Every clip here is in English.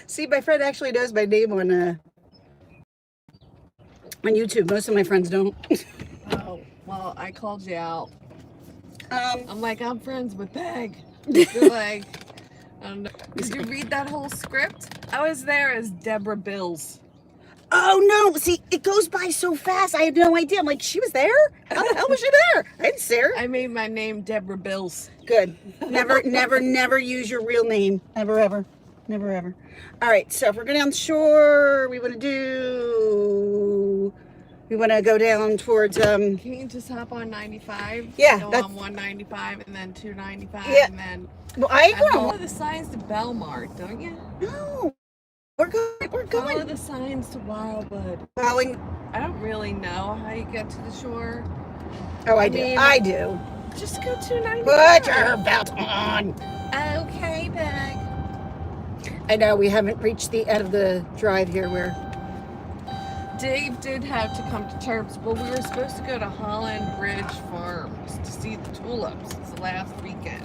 See, my friend actually knows my name on YouTube. Most of my friends don't. Oh, well, I called you out. Um, I'm like, I'm friends with Peg. You're like, I don't know. Did you read that whole script? I was there as Deborah Bills. oh no! See, it goes by so fast. I had no idea. I'm like, she was there? How the hell was she there? I didn't see her. I made my name Deborah Bills. Good. Never use your real name. Ever, ever. Never, ever. All right, so if we're going down the shore, we want to go down towards, Can you just hop on 95? Yeah, Go that's- on 195 and then 295 Yeah. and then... well, I ain't Follow going. the signs to Belmar, don't you? No. We're Follow going. the signs to Wildwood. Following. I don't really know how you get to the shore. Oh, I I do. mean- I do. Just go 295. Put your belt on. Okay, Peg. I know we haven't reached the end of the drive here where. Dave did have to come to terms. Well, we were supposed to go to Holland Bridge Farms to see the tulips. It's the last weekend.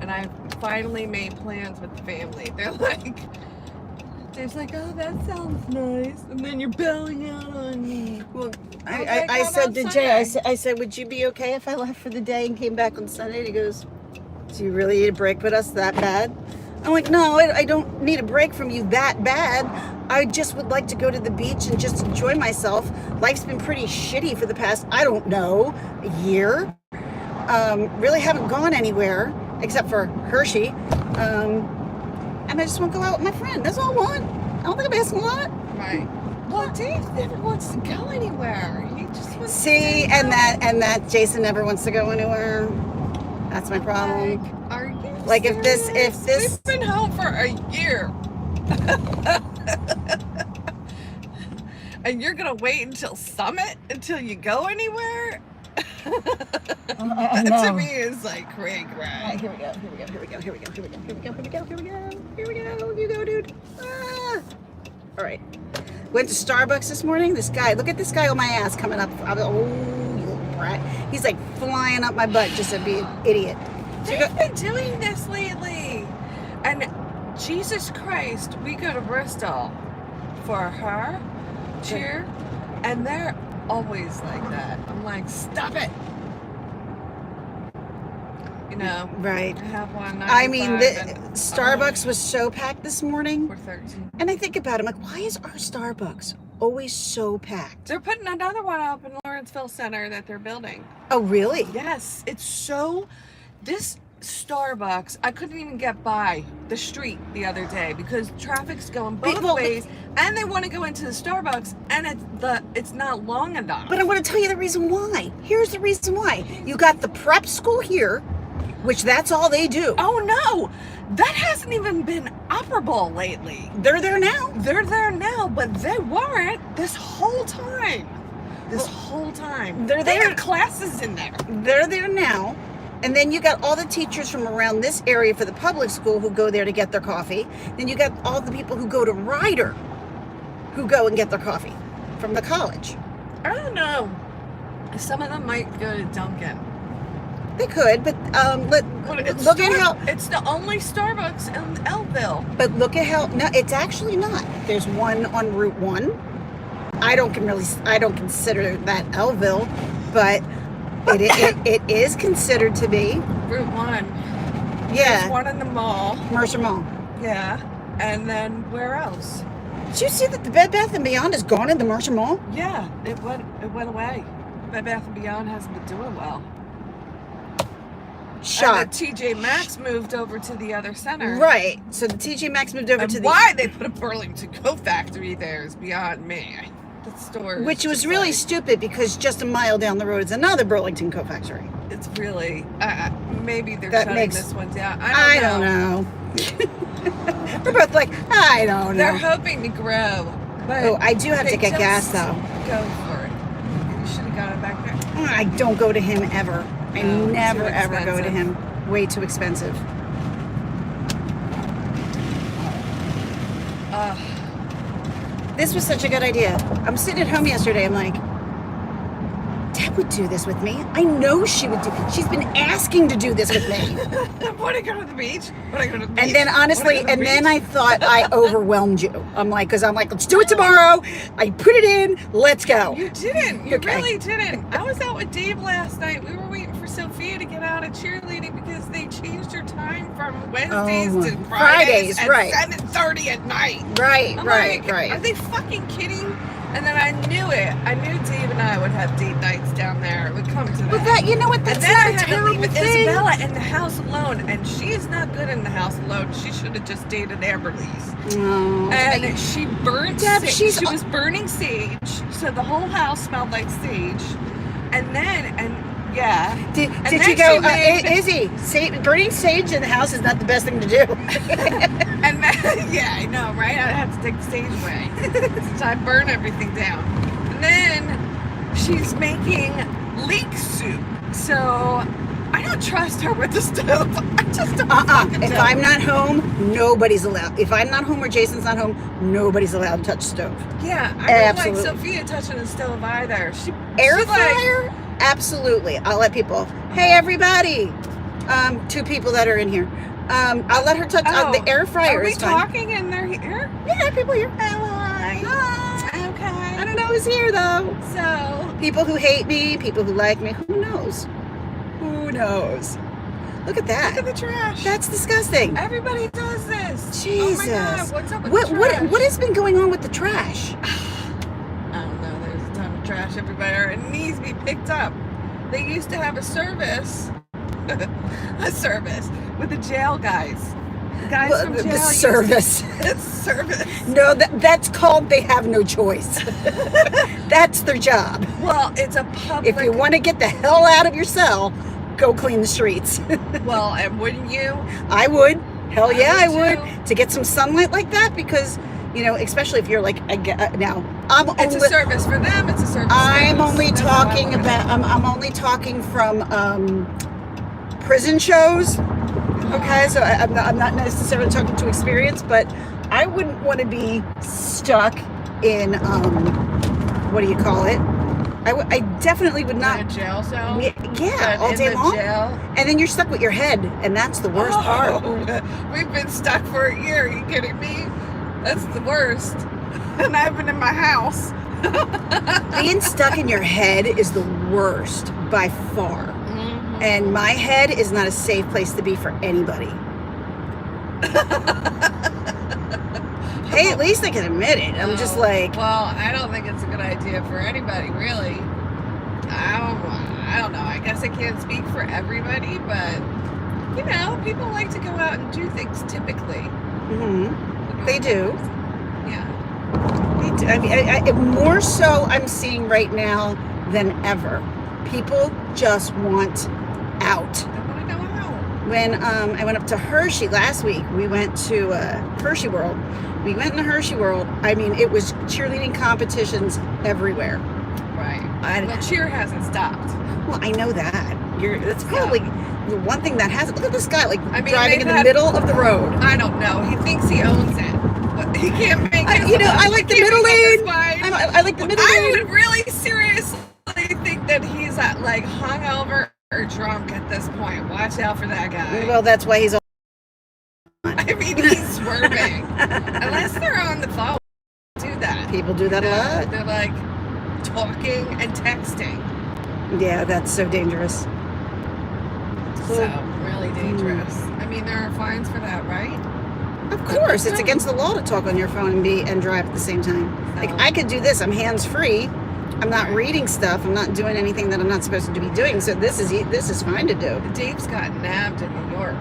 And I finally made plans with the family. They're like, Dave's like, oh, that sounds nice. And then you're bailing out on me. Well, I was like, I how said about to Jay, Sunday? I said, would you be okay if I left for the day and came back on Sunday? And he goes, do you really need a break with us that bad? I'm like, no, I don't need a break from you that bad. I just would like to go to the beach and just enjoy myself. Life's been pretty shitty for the past, I don't know, a year. Really haven't gone anywhere except for Hershey. And I just want to go out with my friend. That's all I want. I don't think I'm asking a lot. Right. Well, Dave never wants to go anywhere. He just wants See, to and that Jason never wants to go anywhere. That's my problem. Like, are you Like, if this- serious? We've been home for a year. And you're gonna wait until Summit until you go anywhere? That to me is like cray cray. Here we go. You go, dude. Ah. All right. Went to Starbucks this morning. This guy, look at this guy on my ass coming up. Oh, you little brat. He's like flying up my butt just to be an idiot. So you They've been doing this lately. And Jesus Christ, we go to Bristol for her cheer, and they're always like that. I'm like, stop it. You know, Right. I have one. I mean, the, 95 and, Starbucks was so packed this morning. We're 13. And I think about it, I'm like, why is our Starbucks always so packed? They're putting another one up in Lawrenceville Center that they're building. Oh, really? Yes, it's so. This Starbucks, I couldn't even get by the street the other day because traffic's going both Well, ways, and they want to go into the Starbucks, and it's not long enough. But I want to tell you the reason why. Here's the reason why. You got the prep school here, which that's all they do. Oh no, that hasn't even been operable lately. They're there now. They're there now, but they weren't this whole time. They're They there. had classes in there. They're there now. And then you got all the teachers from around this area for the public school who go there to get their coffee. Then you got all the people who go to Ryder who go and get their coffee from the college. I don't know. Some of them might go to Dunkin'. They could, but look at how. It's the only Starbucks in Eltville. But look at how. No, it's actually not. There's one on Route 1. I don't consider that Eltville, but it is considered to be. Route 1. There's Yeah, one in the mall. Mercer Mall. Yeah. And then where else? Did you see that the Bed Bath & Beyond is gone in the Mercer Mall? Yeah, it went away. Bed Bath & Beyond hasn't been doing well. Shocked. And the TJ Maxx moved over to the other center. Right. So the TJ Maxx moved over And to the. why they put a Burlington Coat Factory there is beyond me. The store is Which was just really like, stupid because just a mile down the road is another Burlington Coat Factory. it's really maybe they're That shutting makes- this one down. I don't know. We're both like, I don't They're know. hoping to grow. But Oh, I do have to they get gas just though. Go for it. You should have got it back there. I don't go to him ever. I No, never too ever go to expensive. him. Way too expensive. This was such a good idea. I'm sitting at home yesterday. I'm like, Deb, would do this with me. I know she would do. She's been asking to do this with me. Want to go to the beach? Want to go to the beach? And then honestly, Wanna go to and the then beach? I thought I overwhelmed you. I'm like, let's do it tomorrow. I put it in. Let's go. You didn't. You Okay. really didn't. I was out with Dave last night. We were waiting for Sophia to get out of cheerleading because they changed her time from Wednesdays to Fridays, at right. 7:30 at night. Right, I'm right, like, right. Are they fucking kidding? And then I knew it. I knew Dave and I would have date nights down there. It would come to that. But that, you know what? And That's then not I a had to terrible leave with thing. Isabella in the house alone, and she is not good in the house alone. She should have just dated Amberlee's. No. And she burnt Deb, sage. she's- She was burning sage, so the whole house smelled like sage. And then, yeah. Did And you then go, she made- Izzy, burning sage in the house is not the best thing to do. And then, yeah, I know, right? I had to take the stage away. So I burn everything down. And then she's making leek soup. So I don't trust her with the stove. I just don't fucking If know. I'm not home, nobody's allowed. If I'm not home or Jason's not home, nobody's allowed to touch the stove. Yeah, I don't Absolutely. like Sophia touching the stove either. Air she like- fryer? Absolutely. I'll let people. Hey, everybody. 2 people that are in here. I'll let her touch the air fryer. Are we is fine. talking and they're here? Yeah, people here. Hi. Hi. Okay. I don't know who's here though. So, People who hate me, people who like me. Who knows? Who knows? Look at that. look at the trash. That's disgusting. Everybody does this. Jesus. Oh my God, what's up with What the what trash? what has been going on with the trash? I don't know. There's a ton of trash everywhere. It needs to be picked up. They used to have a service, with the jail guys. The guys Well, from the jail. used to- service. service. No, that's called they have no choice. That's their job. Well, it's a public. If you want to get the hell out of your cell, go clean the streets. Well, and wouldn't you? I would. Hell yeah, I would would. To get some sunlight like that because, especially if you're like, now, I'm It's a only, service for them. It's a service. I'm for us. only That's how I talking look at about, I'm only talking from prison shows. Okay, so I'm not necessarily talking to experience, but I wouldn't want to be stuck in, what do you call it? I definitely would In not. a jail cell. Yeah, But all in day the long. Jail. And then you're stuck with your head, and that's the worst part. We've been stuck for a year. Are you kidding me? That's the worst. And I've been in my house. Being stuck in your head is the worst by far. And my head is not a safe place to be for anybody. Hey, at least I can admit it. I'm just like, Well, I don't think it's a good idea for anybody, really. I don't know. I guess I can't speak for everybody, but people like to go out and do things typically. they do. Yeah. They do. I mean, more so I'm seeing right now than ever. People just want out. I want to go out. When I went up to Hershey last week, we went to Hershey World. We went into Hershey World. I mean, it was cheerleading competitions everywhere. Right. And- Well, cheer hasn't stopped. Well, I know that. That's probably the one thing that hasn't. Look at this guy, I mean, driving in they've the had- middle of the road. I don't know. He thinks he owns it. But he can't make it. I like the He can't middle make it lane. fine. I like the middle I lane. would really seriously think that he's like hungover or drunk at this point. Watch out for that guy. Well, that's why he's. I mean, he's swerving. Unless they're on the phone, do that. People do that a lot. They're like talking and texting. Yeah, that's so dangerous. So really dangerous. I mean, there are fines for that, right? Of course, it's against the law to talk on your phone and drive at the same time. Like I could do this. I'm hands free. I'm not reading stuff. I'm not doing anything that I'm not supposed to be doing. So this is fine to do. Dave's got nabbed in New York.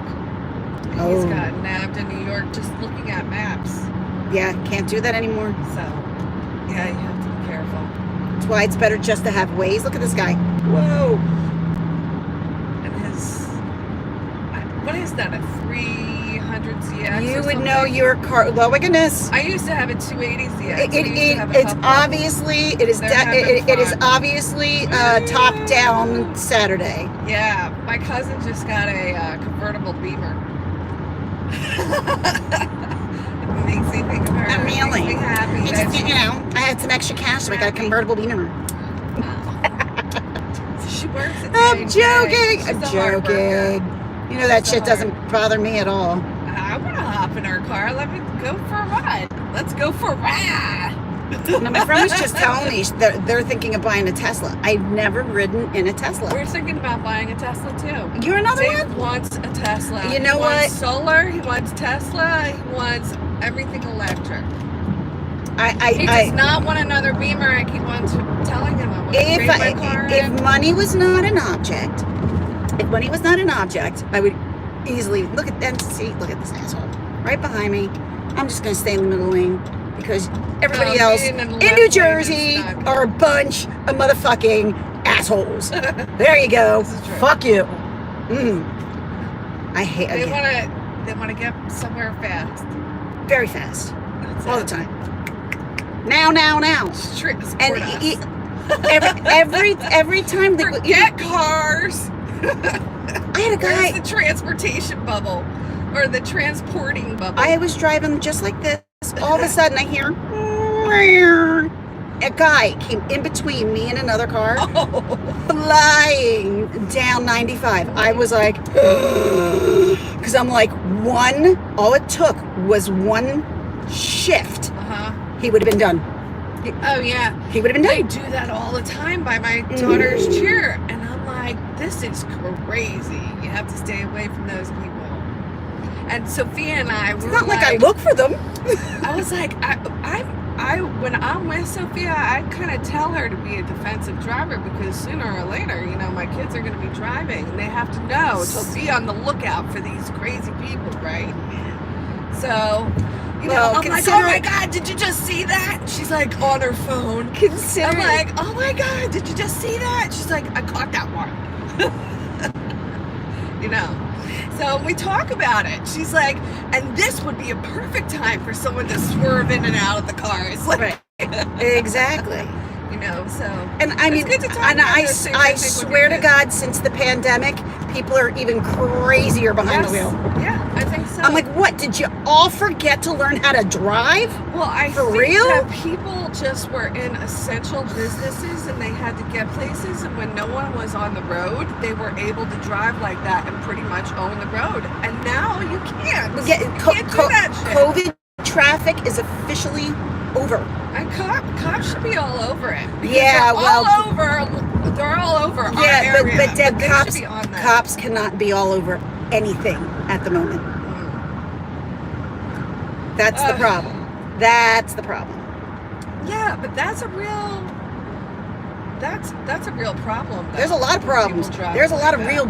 Oh. He's got nabbed in New York just looking at maps. Yeah, can't do that anymore. So, yeah, you have to be careful. That's why it's better just to have Waze. Look at this guy. Whoa. And what is that, a 300 ZX? You or would know something? your car. Oh my goodness. I used to have a 280 ZX. It's obviously it is They're having it is fun. obviously top down Saturday. Yeah, my cousin just got a convertible Beamer. It makes me think of her. Not It makes really. me happy. It's that just, she- I had some extra cash, so I got a convertible Beamer. works at I'm J&J. joking. She's I'm a hard worker. joking. You know that She's a shit hard- doesn't bother me at all. I want to hop in her car. Let me go for a ride. Let's go for a ride. No, my friend was just telling me that they're thinking of buying a Tesla. I've never ridden in a Tesla. We're thinking about buying a Tesla too. You're another Dave one? wants a Tesla. You know he what? wants solar. He wants Tesla. He wants everything electric. He does not want another Beamer. I keep on telling him I want to trade my car if in. money was not an object, I would easily look at them. See, look at this asshole right behind me. I'm just gonna stay in the middle lane because everybody else being in in the New left lane Jersey is not are a bunch of motherfucking assholes. There you go. This is true. Fuck you. I hate. They want to get somewhere fast. Very fast, That's all it. the time. Now. Transport And us. every time they Forget cars. I had a guy. Where's the transportation bubble or the transporting bubble? I was driving just like this. All of a sudden, I hear a guy came in between me and another car, flying down 95. I was like, because I'm like, all it took was one shift. He would have been done. Oh yeah. He would have been They done. do that all the time by my daughter's cheer, and I'm like, this is crazy. You have to stay away from those people. And Sophia and I It's were not like I look for them. I was like, I when I'm with Sophia, I kind of tell her to be a defensive driver because sooner or later, you know, my kids are going to be driving and they have to know to be on the lookout for these crazy people, right? So, you know, I'm like, oh my God, did you just see that? She's like on her phone. I'm like, oh my God, did you just see that? She's like, I caught that one. You know. So we talk about it. She's like, and this would be a perfect time for someone to swerve in and out of the car. It's like, Right. Exactly. you know, so. And I mean, good to talk and about I those things, I I think, with swear your to kids. God, since the pandemic, people are even crazier behind the wheel. Yeah, I think so. I'm like, what? Did you all forget to learn how to drive? well, I for think real? that people just were in essential businesses and they had to get places, and when no one was on the road, they were able to drive like that and pretty much own the road. And now you can't. Yeah, You can't do that shit. COVID traffic is officially over. And cops should be all over it. Because Yeah, they're all over our Yeah, area. but Deb, they cops, should be on that. cops cannot be all over anything at the moment. That's the problem. That's the problem. Yeah, but that's a real problem. There's a lot of when people problems. drive There's a lot like of that. real